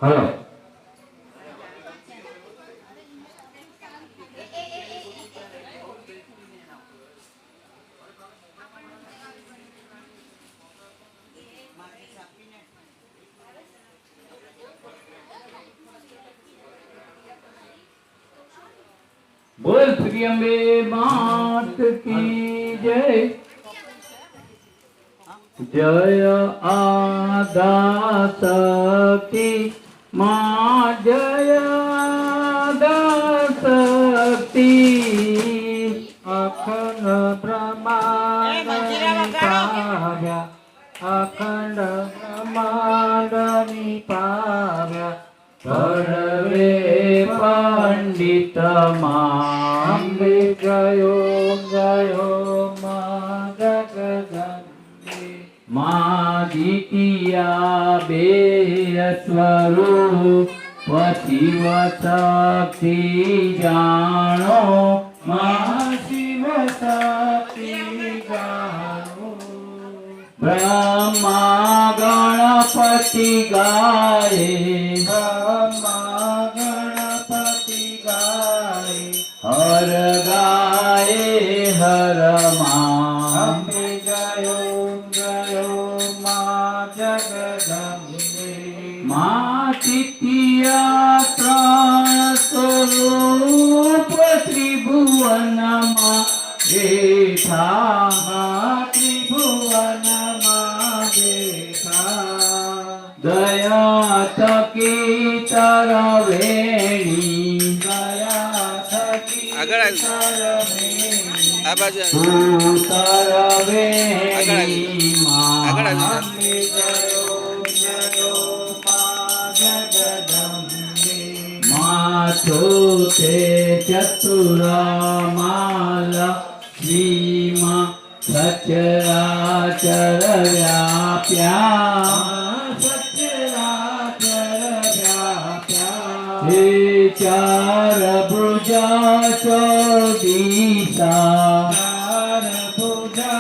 Hello बोल श्री अम्बे मात की जय जय आदा शक्ति माँ जय आदा शक्ति अखंड ब्रह्मांड निपाव्या अखंड ब्रह्मांड निपाव्या सर्वे पंडित मांबे जयो जयो मां जगदम्बे मां द्वितीया बेय स्वरूप शिव शक्ति जानो मां शिव शक्ति जानो ब्रह्मा गणपति गाये ब्रह्मा गणपति गाये हर गाये हर मां जयो जयो मां जगदम्बे मां तृतीया प्राण स्वरूप त्रिभुवन मां देखा त्रिभुवन मां देखा दया थकी तरवेणी दया थकी तरवेणी मां जयो जयो मां जगदम्बे मां छोटे चतुरा माला श्रीमा सचराचर व्याप्या सचराचर व्याप्या हे चार भुजा चौदीसा चार भुजा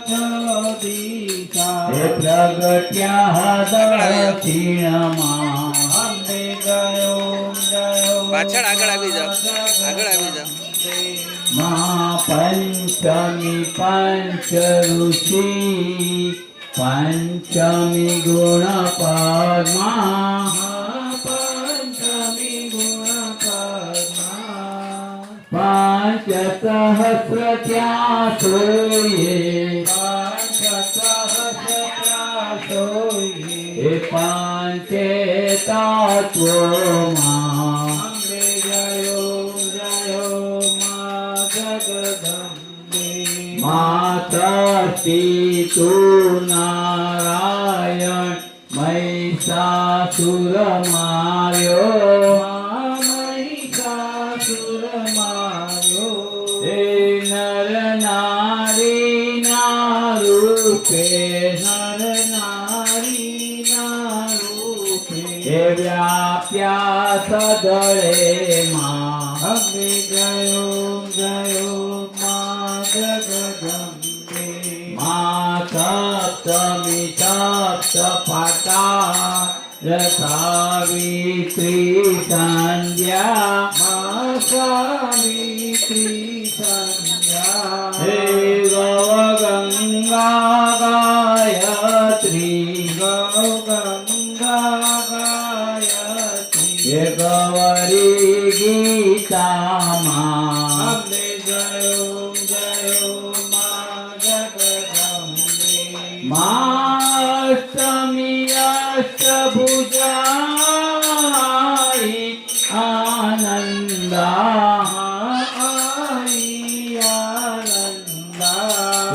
चौदीसा हे प्रगट्या दक्षिणमा हमने गयो गयो पाछळ આગળ આવી જાઓ આગળ આવી જાઓ मां पंचमी पंच ऋषि पंचमी गुण परमा पंचमी गुण परमा पांच सहस्र त्या सोये पांच सहस्र त्या सोये पांचे तत्व मां जयो जयो माता तू नारायण महिषासुर मार्यो महिषासुर मार्यो हे नर नारी रूपे नर नारी रूपे हे व्याप्या सदळे मां हमे जयो जयो जगदम्बे मां सप्तमी सप्तपाटा सावित्री संध्या मां सावित्री संध्या हे गंगा गायत्री गंगा गायत्री हे गौरी गीता मां माष्टमी अष्टभुजाई आनंदा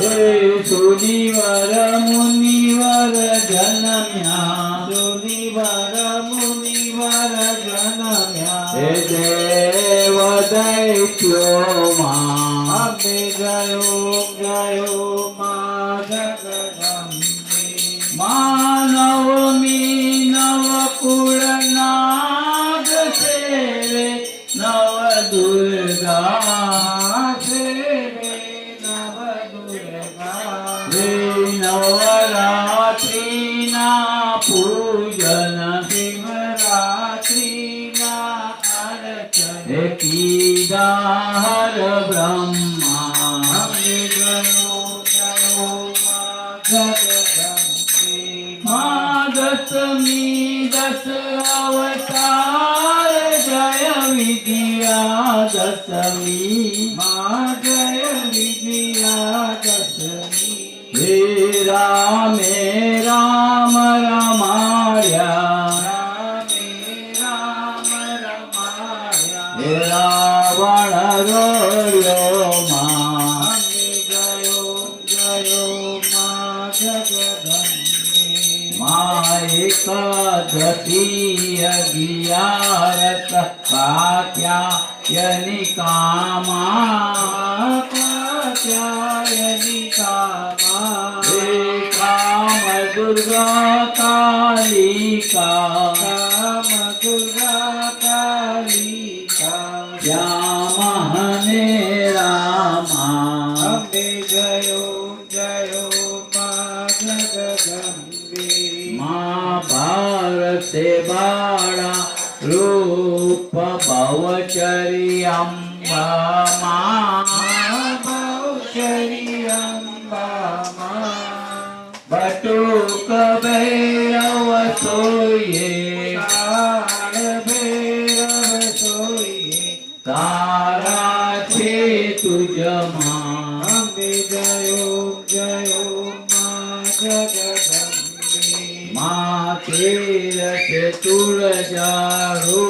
हे सुनिवर मुनिवर जनम्या सुनिवर मुनिवर जनम्या हे देव दैत्यो मां हमे जयो जयो मां जगदम्बे मानवमी नवकुल नाग सेवे नव दुर्गा सेवे नव दुर्गा हे नवरात्रि ना पूजन शिवरात्रि નિરાહાર બ્રહ્મા અંબે જયો જયો માં જગદંબે માં દસમી દસ અવતાર જય વિદ્યા દસમી માં જય વિજયા દશમી હે રામે રામ રમાડ્યા રામે રામ રમાયા હે રાવણ રોયો માં અંબે જયો જયો માં જગદંબે માં એકાદશી અગિયારસ કાત્યાયની કામા કાત્યાયની કામા હે કામ દુર્ગા કાલિકા કામ દુર્ગા કાલિકા શ્યામ હને રામા અંબે જયો જયો માં જગદંબે માં ભારતે બાળા રૂપ ભવચર્યંબા માં ભવચરી અંબા બટુક ભૈરવ સોયે કાળ ભૈરવ સોઈએ તારા છે તુજમાં અંબે જયો જયો માં જગદંબે માં તેરસે તુળજારો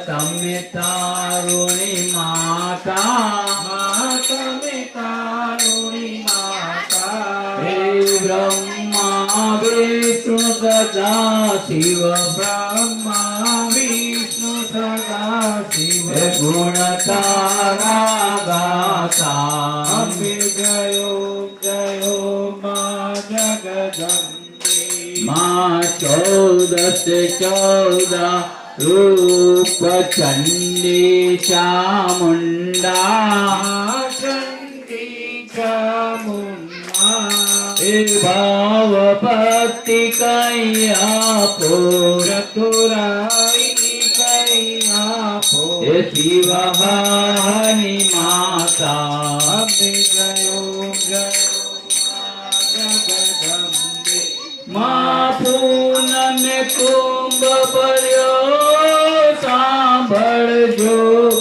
તમે તારુણી માતા તમે કારુણી માતા હે બ્રહ્મા વિષ્ણુ સદા શિવ બ્રહ્મા વિષ્ણુ સદા શિવ હે ગુણ તારા ગાતા અંબે જયો જયો માં જગદંબે માં 14 રૂપ ચંડી ચામુંડા ચંડી ચામુંડા હે ભાવ ભક્તિ કૈયા પૂર ચતુરાઈ કઈ આપો હે શિવહાની માતા અંબે જયો જયો જગદંબે માં પૂનમે કુંભ ભર્યો સાંભળજો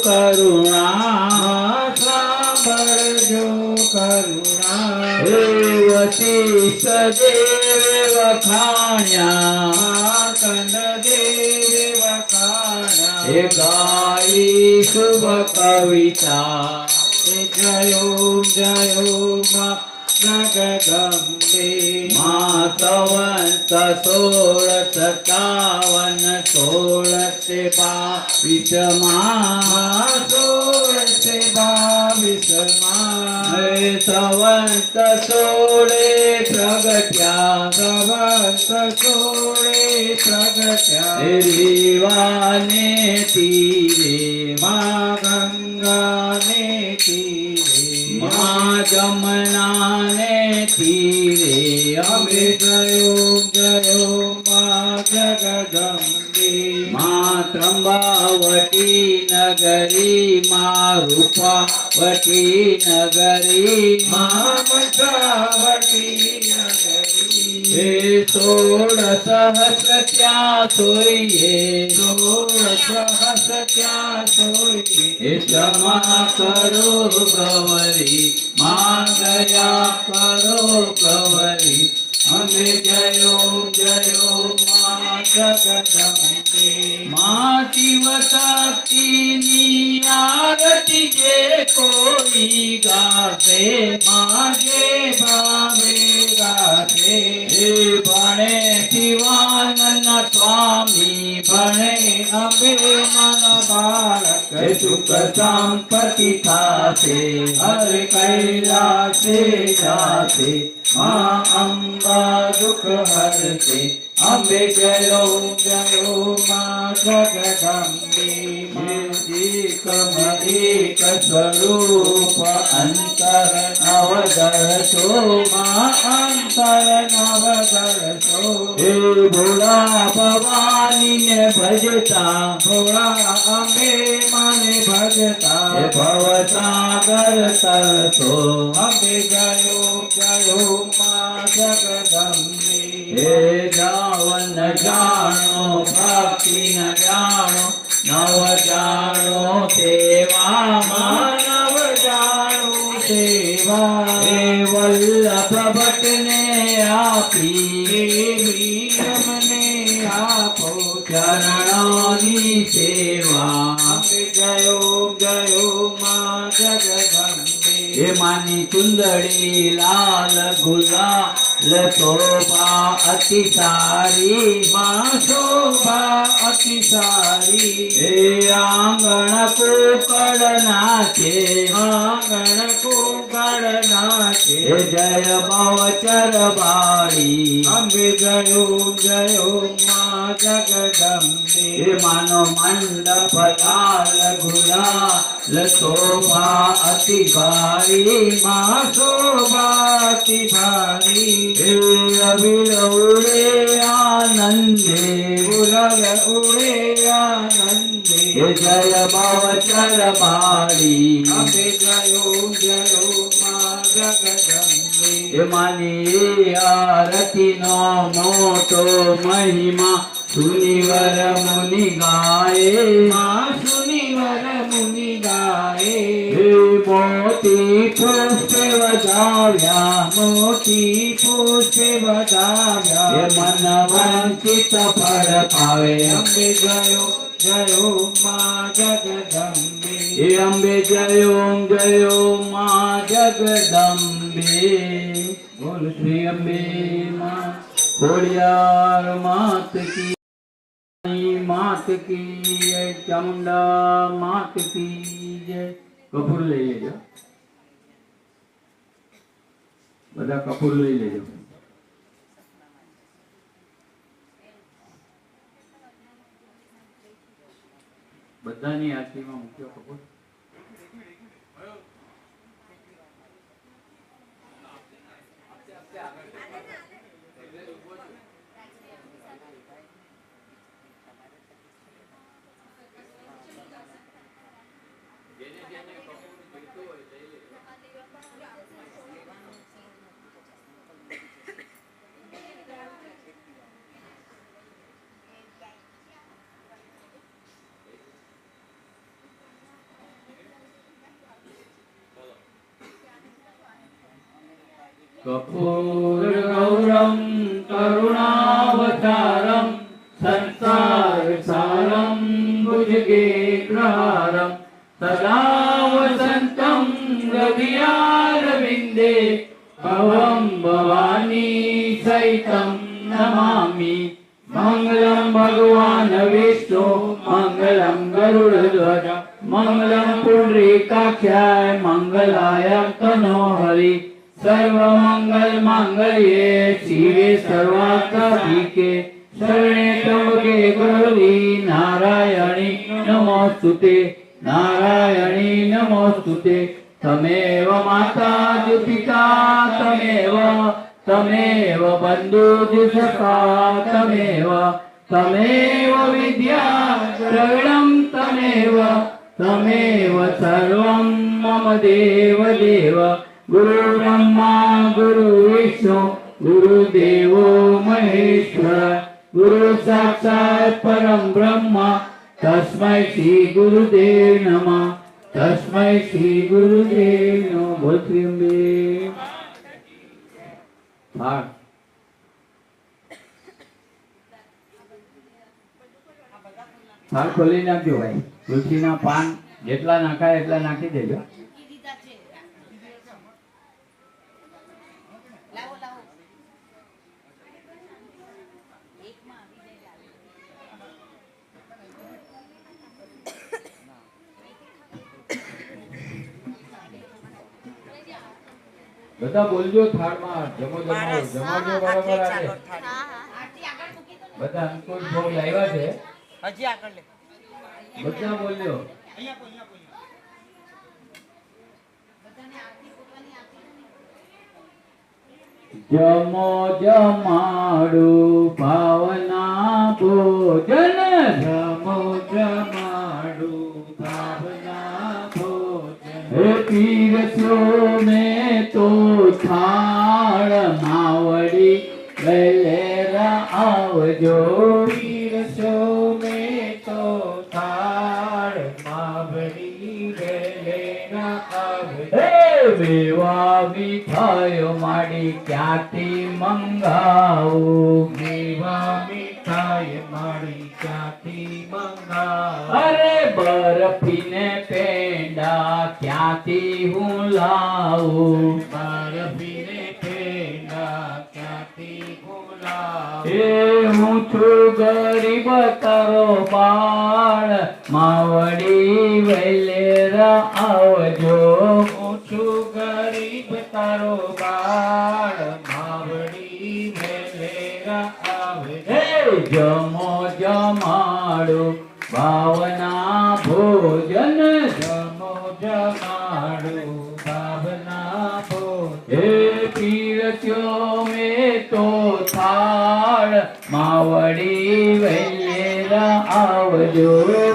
કરુણા સાંભળજો કરુણા હે વશિષ્ઠ દેવ વખાણ્યા માર્કંડ દેવ વખાણા હે ગાઈ શુભ કવિતા હે જયો જયો માં જગદંબે માં સંવંત 1657 માં 1622 હે સંવંત 16 પ્રગટ્યા સંવંત 16 પ્રગટ્યા હે રીવાને તીરે માં ગંગાને તીરે માં જમનાને તીરે અંબે જયો જયો માં જગદંબે માં ત્રંબાવતી નગરી માં રૂપાવતી નગરી માં મથાવતી નગરી હે 16 સહસ્ર ત્યાં સોઈએ 16 સહસ્ર ત્યાં સોઈએ હે ક્ષમા કરો ગવરી માં દયા કરો ગવરી અમે જયો જયો માં જગદંબે માં શિવ શક્તિની આરતી જે કોઈ ગાશે માગે ભાવે ગાશે હે ભણે શિવાનંદ સ્વામી ભણે અંબે મન બાળક હે સુખ સંપત્તિ થાશે હરે કૈલાસે જાશે માં અંબા દુઃખ હરશે અંબે જય માં જગદંબે માં એક સ્વરૂપ અંતર નવદર્શો માં અંતર નવદર્શો હે ભોળા ભવાની ને ભજતા ભોળા અંબે માને ભજતા હે ભવસાગર તરસો અંબે જય માં જગદંબે હે જાવન જાણો ભક્તિ ન જાણો નવ જાણો સેવામાં માનવ જાણું સેવા હે વલ્લભ ભટ્ટને આપી અમને આપો ચરણોની સેવા અંબે જય માં જગદંબે હે માની ચુંદડી લાલ ગુલાલ શોભા અતિ સારી માં શોભા અતિ સારી હે આંગણ કુકડ નાચે આંગણ કુકડ નાચે હે જય બહુચર બાળી અંબે જય માં જગદંબે હે માનો મંડપ લાલ ગુલાલ શોભા અતિ ભારી માં શોભા અતિ ભારી હે અબિલ ઉડે આનંદે ગુલાલ ઉડે આનંદે હે જય બહુચર બાળી અંબે જય માં જગદંબે હે માની આરતીનો મોટો મહિમા સુનિવર મુનિ ગાય માં સુનિવર મુનિ ગાય હે મોતી પુષ્પે વધાવ્યા મોતી પુષ્પે હે વધાવ્યા મન વંચિત ફળ પાવે અંબે જય માં જગદંબે હે અંબે જયો માં જગદંબે બોલ શ્રી અંબે માં ખોડિયાર માત કી માત કી જય ચામુંડા માત કી જય કપૂર લઈ લેજો બધા કપૂર લઈ લેજો બધાની આરતીમાં મૂક્યો કપૂર कर्पूरगौरं करुणावतारं संसारसारं भुजगेन्द्रहारं सदा वसन्तं हृदयारविन्दे भवं भवानी सहितं नमामि मंगलम भगवान विष्णु मंगलम गरुड़ध्वज मंगलम पुंडरीकाक्षाय मंगलाय तनोहरि सर्वमंगल मांगल्ये शिवे सर्वार्थसाधिके शरणे त्र्यंबके गौरी नारायणी नमोस्तुते नारायणी नमोस्तुते तमेव माता पिता तमेव बन्धुसखा तमेव विद्या द्रविणं तमेव सर्वं मम देव गुरु ब्रह्मा गुरु विष्णु गुरुदेवो महेश्वर गुरु साक्षात् परम ब्रह्म तस्मै श्री गुरुदेव नमः तस्मै श्री गुरुदेव नमः बोल श्री अम्बे થાળ ખોલી નાખજો ભાઈ તુલસીના પાન જેટલા નાખાય એટલા નાખી દેજો બધા બોલજો થાળમાં જમો જમાડો બરાબર આવે બધા અનુકૂળ ભોગ લાવ્યા છે. હજી આગળ લે. બધા બોલ્યો. જમો જમાડું ભાવના ભોજન. જમો જમાડું ભાવના ભોજન. હે પીરસ્યો મેં તો થાળ માવડી વેલેરા આવજો. પીરસો મેં તો થાળ માવડી વેલેરા આવજો. હે મેવા મીઠાઈઓ માડી ક્યાંથી મંગાવું. મેવા મીઠાઈ મારી ક્યાંથી મંગાવ. અરે બરફી ને પેંડા ક્યાંથી હું લાવું. બરફીને પેંડા ક્યાંથી બોલાવ. એ હું છું ગરીબ તારો બાળ માવડી વેલેરા આવજો. હું છું ગરીબ તારો બાળ માવડી વેલેરા આવે. હે જમો જમાડું ભાવના ભોજન. જમો જમાડું ભાવના ભોજન. હે પીરસ્યો મેં તો થાળ માવડી વેલેરા આવજો.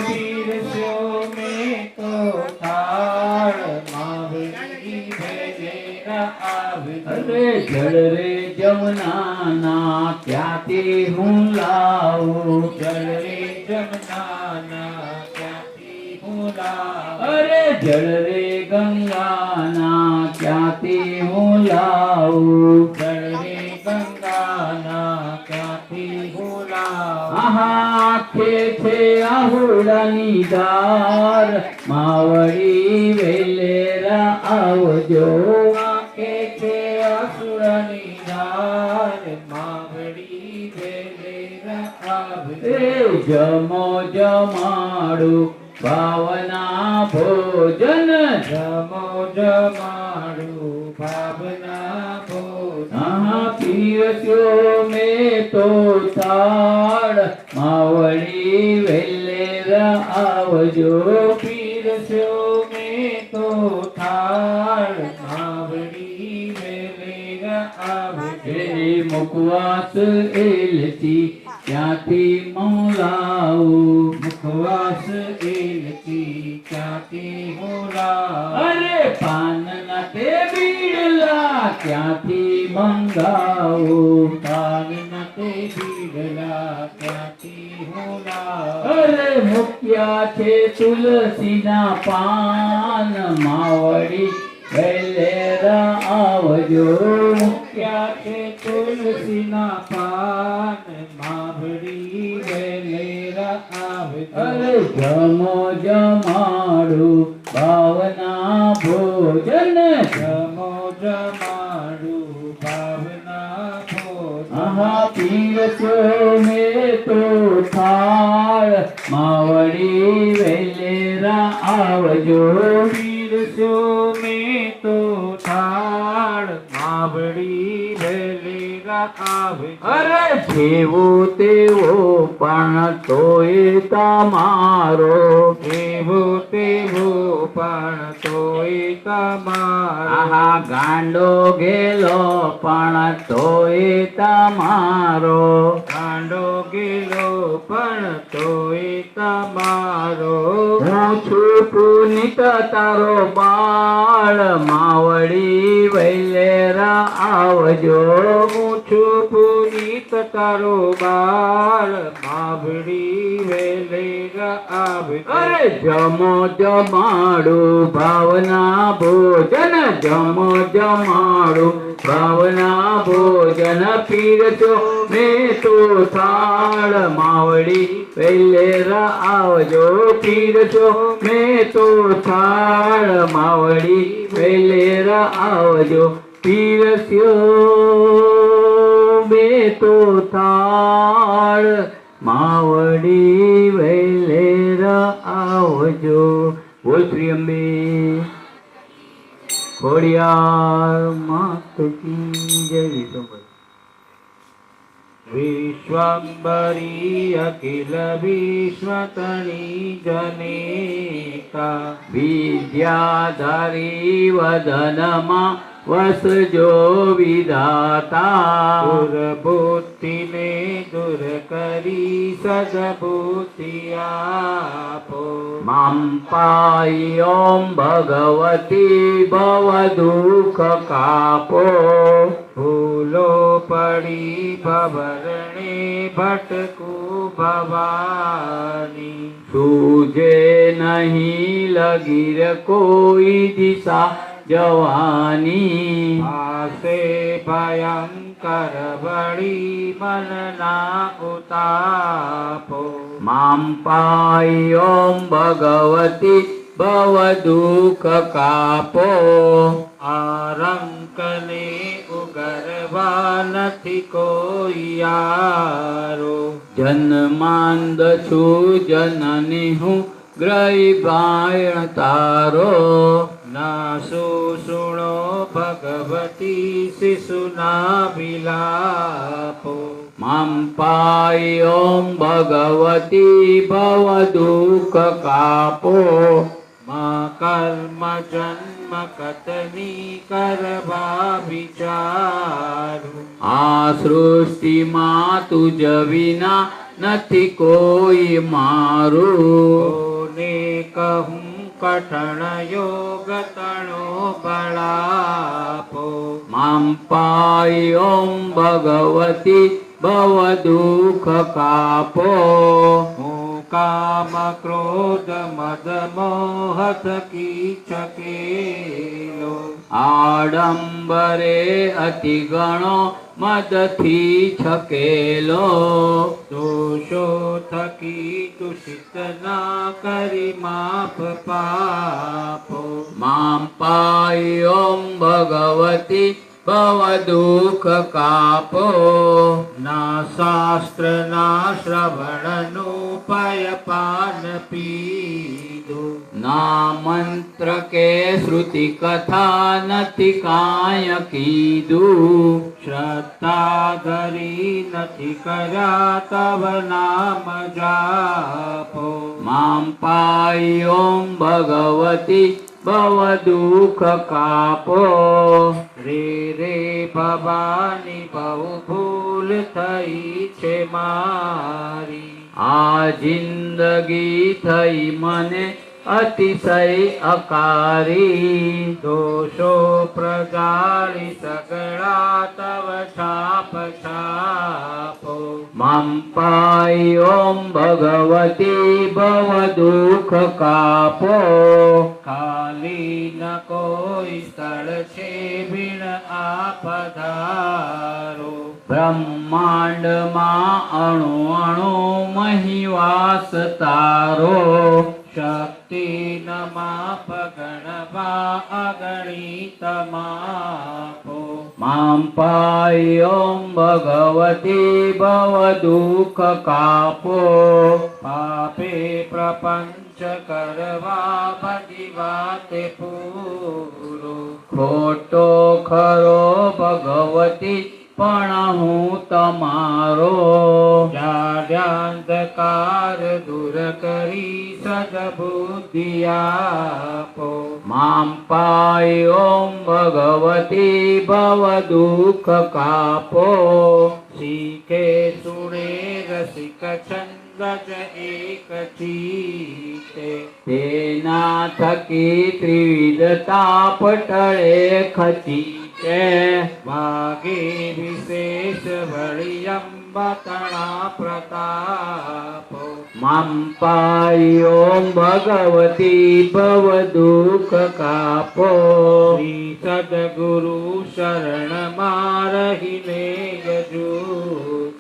પીરસ્યો મેં તો થાળ માવડી વેલેરા આવે. અરે જળ રે જમનાના ક્યાંથી હું લાવું. જલ રે જમનાના ક્યાંથી બોલાવ. અરે જળ રે ગંગાના ક્યાંથી હું લાવું. જલ રે ગંગાના ક્યાંથી બોલાવ. આખે છે આહુડાની ધાર માવડી વેલેરા આવજો. આંખે છે અસુરની ધાર માવડી વેલેરા આવે. એ જમો જમાડું ભાવના ભોજન. જમો જમાડું ભાવના ભોજન. પીરસ્યો મેં તો થાળ માવડી વેલેરા આવજો. પીરસ્યો મેં તો થાળ માવડી વેલેરા આવે. હે મુખવાસ એલચી ક્યાંથી મંગાવું. મુખવાસ એલચી ક્યાંથી બોલાવ. અરે પાનના તે બીડલા ક્યાંથી મંગાવું. પાનના તે બીડલા ક્યાંથી બોલાવ. અરે મૂક્યા છે તુલસીના પાન માવડી વેલેરા આવજો. ક્યાં છે તુલસીના પાન માવડી વેલેરા આવે. અરે જમો જમાડું ભાવના ભોજન. જમો જમાડું ભાવના ભોજન. પીરસ્યો મેં તો થાળ માવડી વેલેરા આવજો. પીરસ્યો મેં તો થાળ માવડી વેલેરા આવે. અરે જેવો તેવો પણ તોય તમારો. એવો તેવો પણ તોય તમારો. ગાંડો ગેલો પણ તોય તમારો. ગાંડો ગેલો પણ તોય તમારો. હું છું પુનિત તારો બાળ માવડી વેલેરા આવજો. હું છું પુનીત તારો બાળ માવડી વેલેરા આવે. અરે જમો જમાડું ભાવના ભોજન. જમો જમાડું ભાવના ભોજન. પીરસ્યો મેં તો થાળ માવડી વેલેરા આવજો. પીરસ્યો મેં તો થાળ માવડી વેલેરા આવજો. પીરસ્યો મેં તો થાળ માવડી વેલેરા આવજો. બોલ શ્રી અંબે ખોડિયાર માત કી જય. વિષ્ણુ વિશ્વંભરી અખિલ વિશ્વતણી જનેતા વિદ્યાધરી વદનમાં વસજો વિધાતા દુર્બુદ્ધિને દૂર કરી સદબુદ્ધિ આપો મામ પાઈ ઓમ ભગવતી ભવ દુઃખ કાપો ભૂલો પડી ભવરણે ભટકું ભવાની સૂજે નહીં લગીર કોઈ દિશા જવાની આસે ભયંકર બળી મનના ઉતાપો મામ પાઈ ઓમ ભગવતી ભવ દુઃખ કાપો આરંકને ઉગરવા નથી કોઈ યારો જન્માંદ છું જનની હું ગ્રહી બાયણ તારો ના સુણો ભગવતી શિશુના વિલાપો મામ પાઈ ઓમ ભગવતી ભવ દુઃખ કાપો મા કર્મ જન્મ કતની કરવા વિચારું આ સૃષ્ટિમાં તુજ વિના નથી કોઈ મારું કોને કહું કઠણ યોગ તણો બળાપો મામ પાઈ ઓમ ભગવતી ભવ દુઃખ કાપો હું કામ ક્રોધ મદ મોહ થકી છકેલો આડંબરે અતિ ગણો મદથી છકેલો દોષો થકી દૂષિત ના કરી માફ પાપો મામ પાઈ ઓમ ભગવતી ભવ દુઃખ કાપો ના શાસ્ત્ર ના શ્રવણનું પયપાન પીધો ના મંત્ર કે શ્રુતિ કથા નથી કાંય કીધું શ્રદ્ધા ધરી નથી કર્યા તવ નામ જાપો મામ પાઈ ઓમ ભગવતી ભવ દુઃખ કાપો રે રે ભવાની બહુ ભૂલ થઈ છે મારી આ જિંદગી થઈ મને અતિશય અકારી દોષો પ્રજાળી સગળા તવ છાપ છાપો મામ પાઈ ઓમ ભગવતી ભવ દુઃખ કાપો ખાલી ન કોઈ સ્થળ છે બિન આ પધારો બ્રહ્માંડમાં અણુ અણુ મહિવાસ તારો શક્તિ ન માપ ગણવા અગણિત માપો મામ પાઈ ઓમ ભગવતી ભવ દુઃખ કાપો પાપે પ્રપંચ કરવા બધી વાતે પૂરો ખોટો ખરો ભગવતી પણ હું તમારો જાડ્યાંધકાર દૂર કરી સદબુદ્ધિ આપો મામ પાઈ ઓમ ભગવતી ભવ દુઃખ કાપો શીખે સુણે રસિક છંદ જ એક ચીતે તેના થકી ત્રિવિધતા પટળે ખચી છે વાગે વિશેષ વળી અંબતણા પ્રતાપો મામ પાઈ ઓમ ભગવતી ભવ દુઃખ કાપો શ્રી સદગુરુ શરણમાં રહીને ગજું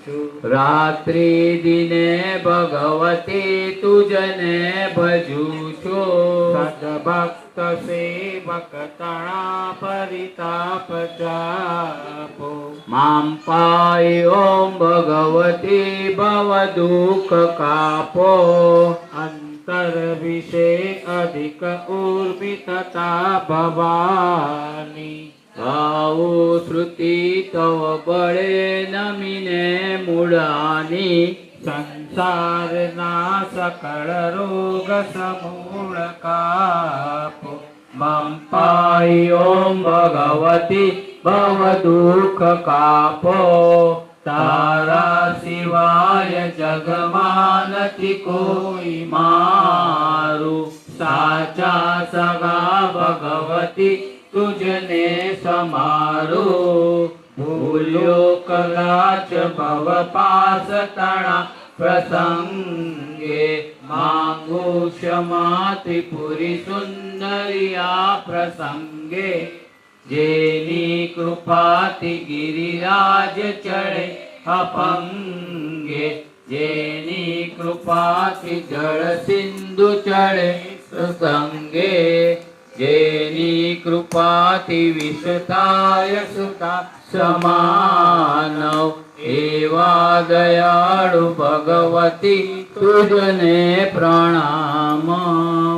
રાત્રિ દિને ભગવતી તુજને ભજું છું સદભક્ત સેવક તણા પરિતાપ જાપો મામ પાઈ ઓમ ભગવતી ભવ દુઃખ કાપો અંતર વિશે અધિક ઉર્મિ તથા ભવાની ગાઓ શ્રુતિ તવ બળે નમીને મૂળાની સંસારના સકળ રોગ સમૂળ કાપો મમ પાઈ ઓમ ભગવતી ભવ દુઃખ કાપો તારા સિવાય જગમાં નથી કોઈ મારું સાચા સગા ભગવતી તુજને સમારું ભૂલ્યો કદાચ ભવ પાસ તણા પ્રસંગે માંગુ ક્ષમા ત્રિપુરી સુંદરી આ પ્રસંગે જેની કૃપાથી ગિરિરાજ ચડે અપંગે જેની કૃપાથી જળ સિંધુ ચડે પ્રસંગે જેની કૃપાથી વિષતાય સુતા સમાનવ એવા દયાળુ ભગવતી તુજને પ્રણામ.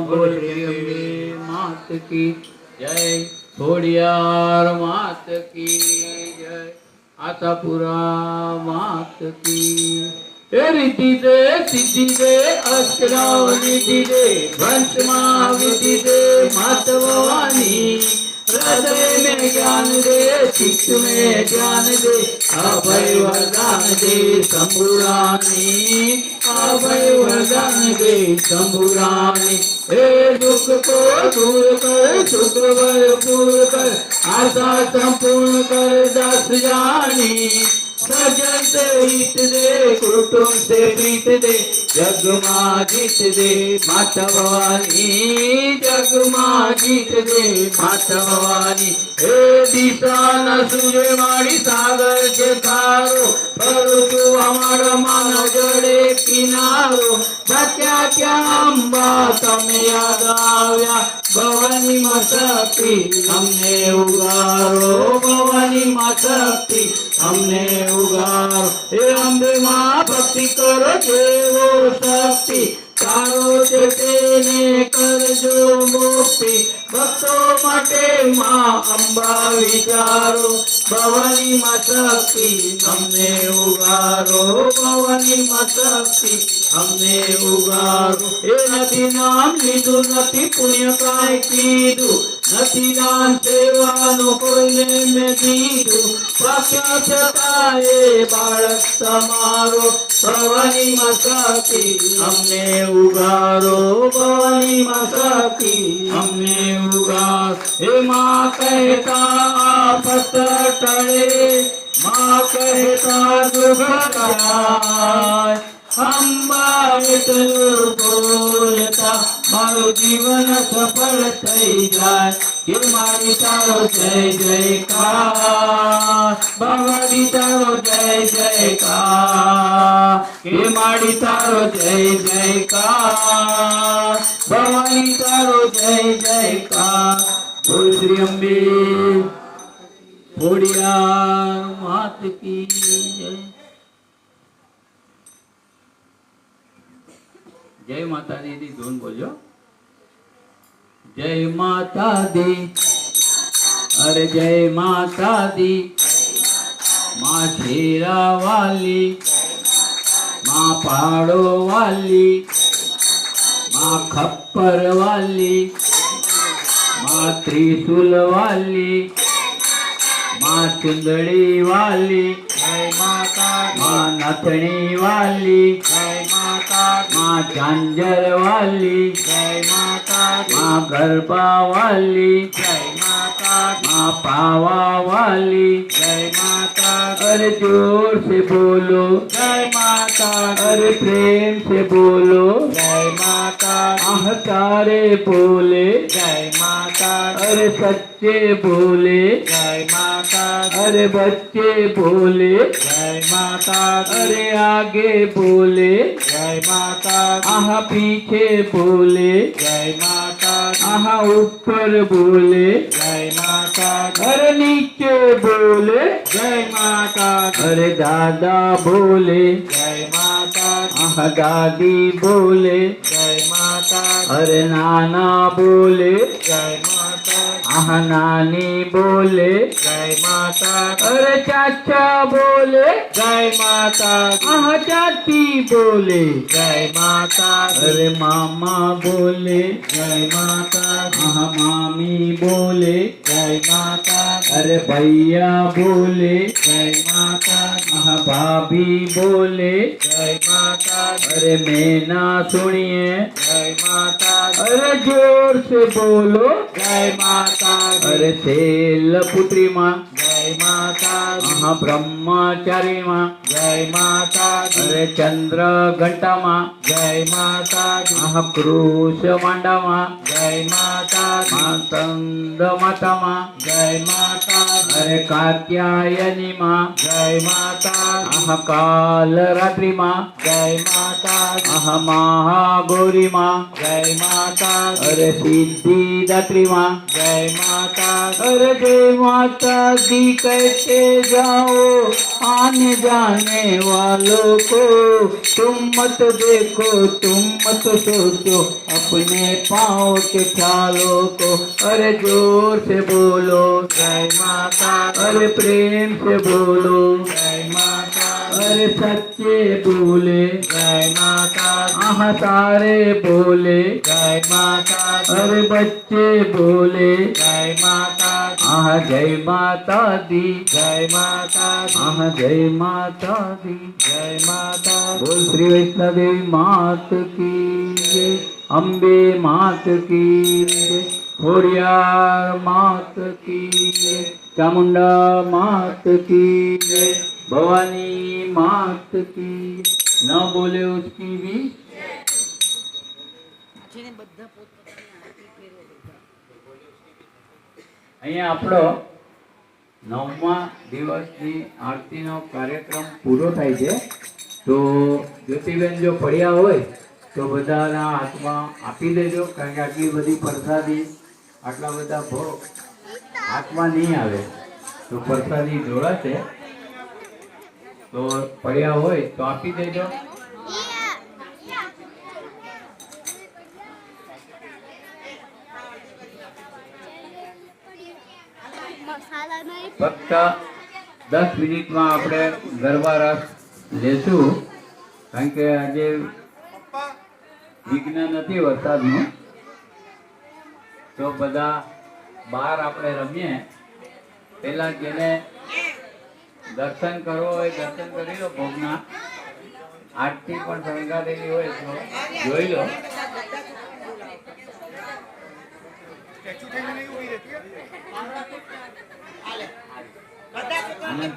બોલ શ્રી અંબે માત કી જય. ખોડિયાર માત કી જય. આશાપુરા માત કી. એ રીતિ દે સિદ્ધિ દે અષ્ટરાવ નિધિ દે ભસ્મા વિધિ દે માત ભવાની હૃદય में ज्ञान दे चित्त में ज्ञान दे अभय वरदान दे शंभुरानी अभय वरदान दे शंभुरानी हे दुख को दूर कर सुख भरपूर कर आशा संपूर्ण कर दास जानी सजन से हित दे कुटुंब से प्रीत दे जग मां जीत दे माता भवानी जग मां जीत दे माता भवानी हे दिशा न सूर्य माड़ी सागर के थारो परंतु हमारा मानव जड़े किनारो बच्चा क्या अंबा तमे याद આવ્યા ભવાની માં શક્તિ અમને ઉગારો ભવાની માં શક્તિ અમને ઉગારો હે અંબે માં ભક્તિ કરો જેવો શક્તિ તારો છે તેને કરજો મુક્તિ ભક્તો માટે માં અંબા વિચારો ભવાની માં શક્તિ અમને ઉગારો ભવાની માં શક્તિ અમને ઉગારો એ નથી નામ લીધું નથી પુણ્ય કાંઈ કીધું નથી દાન સેવાનું કોઈને મેં દીધું વાક્ય છતાં એ બાળક તમારો ભવાની માં શક્તિ અમને ઉગારો ભવાની માં શક્તિ અમને ઉગારો હે માં કહેતા આફત ટળે માં કહેતા દુઃખ ટળાય અંબા એટલું બોલતા મારું જીવન સફળ થઈ જાય કે મારી તારો જય જયકાર ભગવતી તારો જય જયકાર કે મારી તારો જય જયકાર ભવાની તારો જય જયકાર. બોલ શ્રી અંબે ખોડિયાર માત કી જય. જય માતા દી ધૂન બોલજો. જય માતા દી અરે જય માતા દી માં શેરા વાલી માં પાડો વાલી માં ખપ્પર વાલી માં ત્રિશુલ વાલી માં ચુંદડી વાલી જય માતા માં નથણી વાલી જય માતા માં ઝાંઝર વાલી જય માતા માં ગરબા વાલી જય માતા માં પાવા વાલી જય માતા अरे जोर से बोलो जय माता अरे प्रेम से बोलो जय माता अहकारे बोले जय माता अरे सच्चे बोले जय माता अरे बच्चे बोले जय माता अरे आगे बोले जय माता आह पीछे बोले जय माता आह ऊपर बोले जय माता अरे नीचे बोले जय माता अरे दादा बोले जय माता आह दादी बोले जय माता अरे नाना बोले जय माता માતા આહ નાની બોલે, જય માતા અરે ચાચા બોલે, જય માતા આહ ચાચી બોલે, જય માતા અરે મામા બોલે, જય માતા આહ મામી બોલે, જય માતા અરે ભૈયા બોલે, જય માતા આહ ભાભી બોલે, જય માતા अरे मैना सुनिए, जय माता अरे जोर से बोलो, जय माता अरे शैलपुत्री माँ, जय माता आह ब्रह्मचारी माँ, जय माता अरे चंद्र घंटा माँ, जय माता आह क्रूश मांडा माँ, जय माता माँ कंद माता माँ, जय माता अरे कात्यायनी माँ, जय माता आह काल रात्रि माँ, जय माता आह महागौरी माँ, जय माता अरे सिद्धिदात्री माँ, जय माता अरे जय माता दी कहते जाओ आने जाने वालों को, तुम मत देखो तुम मत सोचो अपने पाँव के ख्यालों को। अरे जोर से बोलो, जय माता अरे प्रेम से बोलो, जय माता अरे सच्चे बोले, जय माता आह सारे बोले, जय माता अरे बच्चे बोले, जय माता आह जय माता दी, जय माता आह जय माता दी। जय माता बोल श्री वैष्णव देवी मात की जय, अम्बे मात की जय, खोड़ियार मात की जय, चामुंडा मात की जय, भवानी मात की। न बोले उसकी भी અહીંયા આપણો 9મા દિવસની આરતીનો કાર્યક્રમ પૂરો થાય છે. તો જ્યોતિબેન જો પડ્યા હોય તો બધાના હાથમાં આપી દેજો, કારણ કે આટલી બધી પ્રસાદી આટલા બધા ભોગ હાથમાં નહીં આવે તો પ્રસાદી જોડાશે. તો પડ્યા હોય તો આપી દેજો. ફક્ત 10 મિનિટમાં આપણે ગરબા રસ લેશું, કારણ કે આજે વિઘ્ન નથી વરસાદનું. તો બધા બહાર આપણે રમીએ. પહેલા જેને દર્શન કરવો હોય દર્શન કરી લો ભોગના. આરતી પણ શણગારેલી હોય તો જોઈ લો. આનંદ